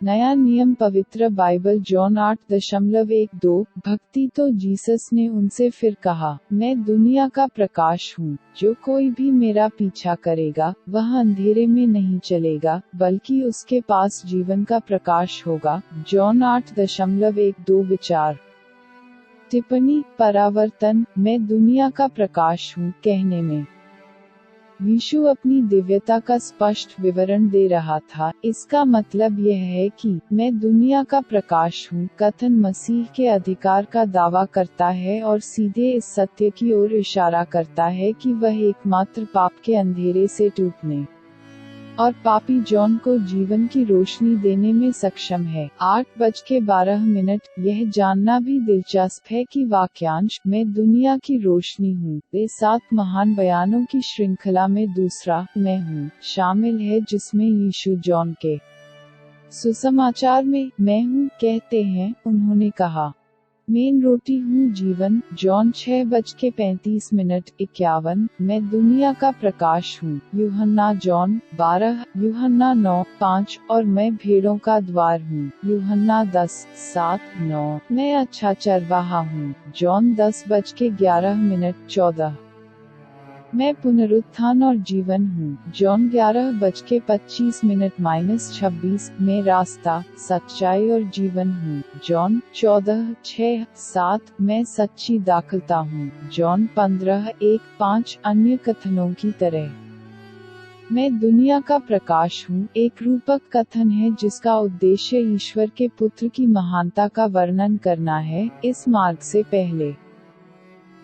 नया नियम पवित्र बाइबल जॉन 8:12 भक्ति तो जीसस ने उनसे फिर कहा, मैं दुनिया का प्रकाश हूँ, जो कोई भी मेरा पीछा करेगा वह अंधेरे में नहीं चलेगा बल्कि उसके पास जीवन का प्रकाश होगा। जॉन 8:12 विचार। टिप्पणी परावर्तन मैं दुनिया का प्रकाश हूँ कहने में यीशु अपनी दिव्यता का स्पष्ट विवरण दे रहा था। इसका मतलब यह है कि मैं दुनिया का प्रकाश हूँ कथन मसीह के अधिकार का दावा करता है और सीधे इस सत्य की ओर इशारा करता है कि वह एकमात्र पाप के अंधेरे से टूटने और पापी जॉन को जीवन की रोशनी देने में सक्षम है। 8:12 यह जानना भी दिलचस्प है कि वाक्यांश मैं दुनिया की रोशनी हूँ वे 7 महान बयानों की श्रृंखला में दूसरा मैं हूँ शामिल है, जिसमें यीशु जॉन के सुसमाचार में मैं हूँ कहते हैं। उन्होंने कहा, मेन रोटी हूँ जीवन जॉन 6:35 मैं दुनिया का प्रकाश हूँ यूहन्ना जॉन 12, यूहन्ना 9:5 और मैं भेड़ों का द्वार हूँ यूहन्ना 10:7-9 मैं अच्छा चरवाहा हूँ जॉन 10:11 14 मैं पुनरुत्थान और जीवन हूँ जॉन 11:25 मैं रास्ता सच्चाई और जीवन हूँ जॉन 14:6-7 मैं सच्ची दाखलता हूँ जॉन 15:1-5 अन्य कथनों की तरह मैं दुनिया का प्रकाश हूँ एक रूपक कथन है जिसका उद्देश्य ईश्वर के पुत्र की महानता का वर्णन करना है। इस मार्ग से पहले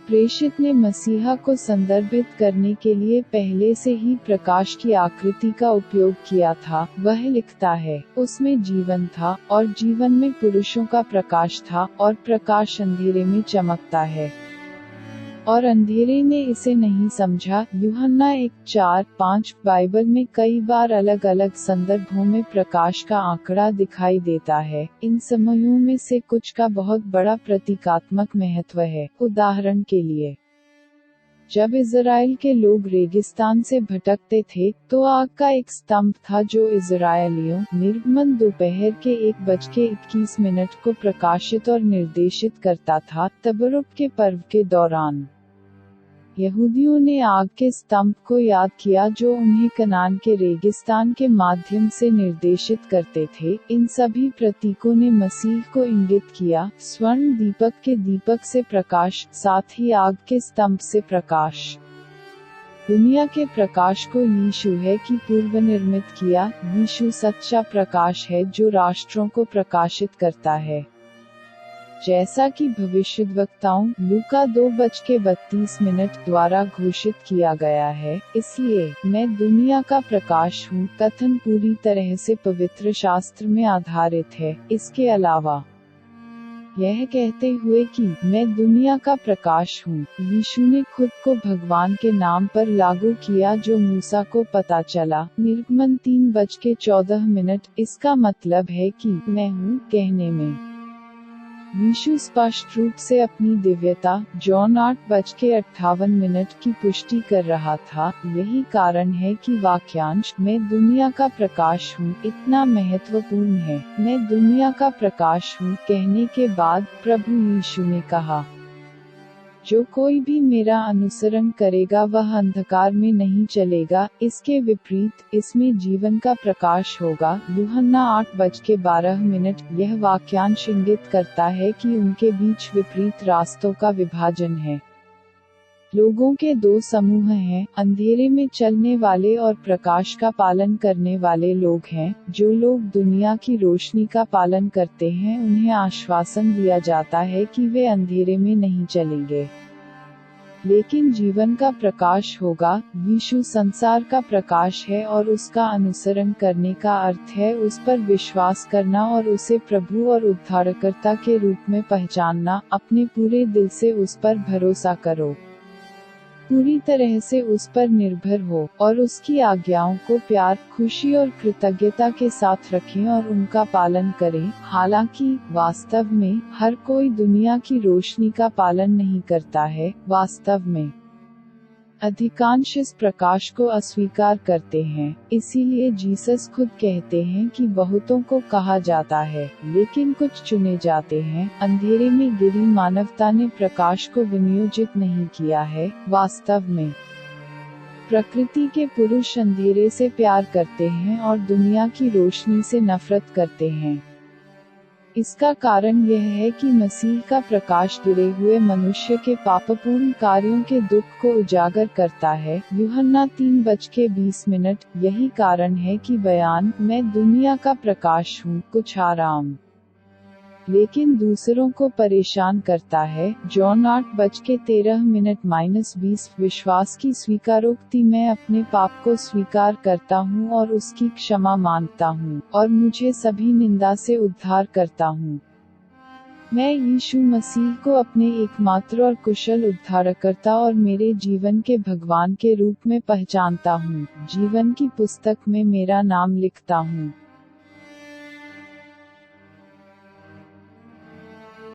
प्रेषित ने मसीहा को संदर्भित करने के लिए पहले से ही प्रकाश की आकृति का उपयोग किया था। वह लिखता है, उसमें जीवन था और जीवन में पुरुषों का प्रकाश था और प्रकाश अंधेरे में चमकता है और अंधेरे ने इसे नहीं समझा। यूहन्ना 1:4-5 बाइबल में कई बार अलग अलग संदर्भों में प्रकाश का आंकड़ा दिखाई देता है। इन समयों में से कुछ का बहुत बड़ा प्रतीकात्मक महत्व है। उदाहरण के लिए, जब इज़राइल के लोग रेगिस्तान से भटकते थे तो आग का एक स्तंभ था जो इज़राइलियों निर्गमन दोपहर के 1:21 को प्रकाशित और निर्देशित करता था। तबरुक के पर्व के दौरान यहूदियों ने आग के स्तंभ को याद किया जो उन्हें कनान के रेगिस्तान के माध्यम से निर्देशित करते थे। इन सभी प्रतीकों ने मसीह को इंगित किया। स्वर्ण दीपक के दीपक से प्रकाश, साथ ही आग के स्तंभ से प्रकाश। दुनिया के प्रकाश को यीशु है कि पूर्व निर्मित किया। यीशु सच्चा प्रकाश है जो राष्ट्रों को प्रकाशित करता है, जैसा कि भविष्यद्वक्ताओं लूका 2:32 द्वारा घोषित किया गया है। इसलिए मैं दुनिया का प्रकाश हूँ कथन पूरी तरह से पवित्र शास्त्र में आधारित है। इसके अलावा यह कहते हुए कि मैं दुनिया का प्रकाश हूँ, यीशु ने खुद को भगवान के नाम पर लागू किया जो मूसा को पता चला। निर्गमन 3:14। इसका मतलब है कि मैं हूँ कहने में यीशु स्पष्ट रूप से अपनी दिव्यता जॉन 8:58 की पुष्टि कर रहा था। यही कारण है कि वाक्यांश मैं दुनिया का प्रकाश हूँ इतना महत्वपूर्ण है। मैं दुनिया का प्रकाश हूँ कहने के बाद प्रभु यीशु ने कहा, जो कोई भी मेरा अनुसरण करेगा वह अंधकार में नहीं चलेगा। इसके विपरीत इसमें जीवन का प्रकाश होगा। यूहन्ना 8:12। यह वाक्यांश इंगित करता है कि उनके बीच विपरीत रास्तों का विभाजन है। लोगों के 2 समूह हैं, अंधेरे में चलने वाले और प्रकाश का पालन करने वाले लोग हैं। जो लोग दुनिया की रोशनी का पालन करते हैं उन्हें आश्वासन दिया जाता है कि वे अंधेरे में नहीं चलेंगे लेकिन जीवन का प्रकाश होगा। यीशु संसार का प्रकाश है और उसका अनुसरण करने का अर्थ है उस पर विश्वास करना और उसे प्रभु और उद्धारकर्ता के रूप में पहचानना। अपने पूरे दिल से उस पर भरोसा करो, पूरी तरह से उस पर निर्भर हो और उसकी आज्ञाओं को प्यार, खुशी और कृतज्ञता के साथ रखें और उनका पालन करें। हालांकि वास्तव में हर कोई दुनिया की रोशनी का पालन नहीं करता है। वास्तव में अधिकांश इस प्रकाश को अस्वीकार करते हैं, इसीलिए जीसस खुद कहते हैं कि बहुतों को कहा जाता है, लेकिन कुछ चुने जाते हैं। अंधेरे में गिरी मानवता ने प्रकाश को विनियोजित नहीं किया है। वास्तव में प्रकृति के पुरुष अंधेरे से प्यार करते हैं और दुनिया की रोशनी से नफरत करते हैं। इसका कारण यह है कि मसीह का प्रकाश गिरे हुए मनुष्य के पापपूर्ण कार्यों के दुख को उजागर करता है। यूहन्ना 3:20। यही कारण है कि बयान मैं दुनिया का प्रकाश हूँ कुछ आराम लेकिन दूसरों को परेशान करता है। जॉन 8:13-20 विश्वास की स्वीकारोक्ति मैं अपने पाप को स्वीकार करता हूँ और उसकी क्षमा मांगता हूँ और मुझे सभी निंदा से उद्धार करता हूँ। मैं यीशु मसीह को अपने एकमात्र और कुशल उद्धारकर्ता और मेरे जीवन के भगवान के रूप में पहचानता हूँ। जीवन की पुस्तक में मेरा नाम लिखता हूँ।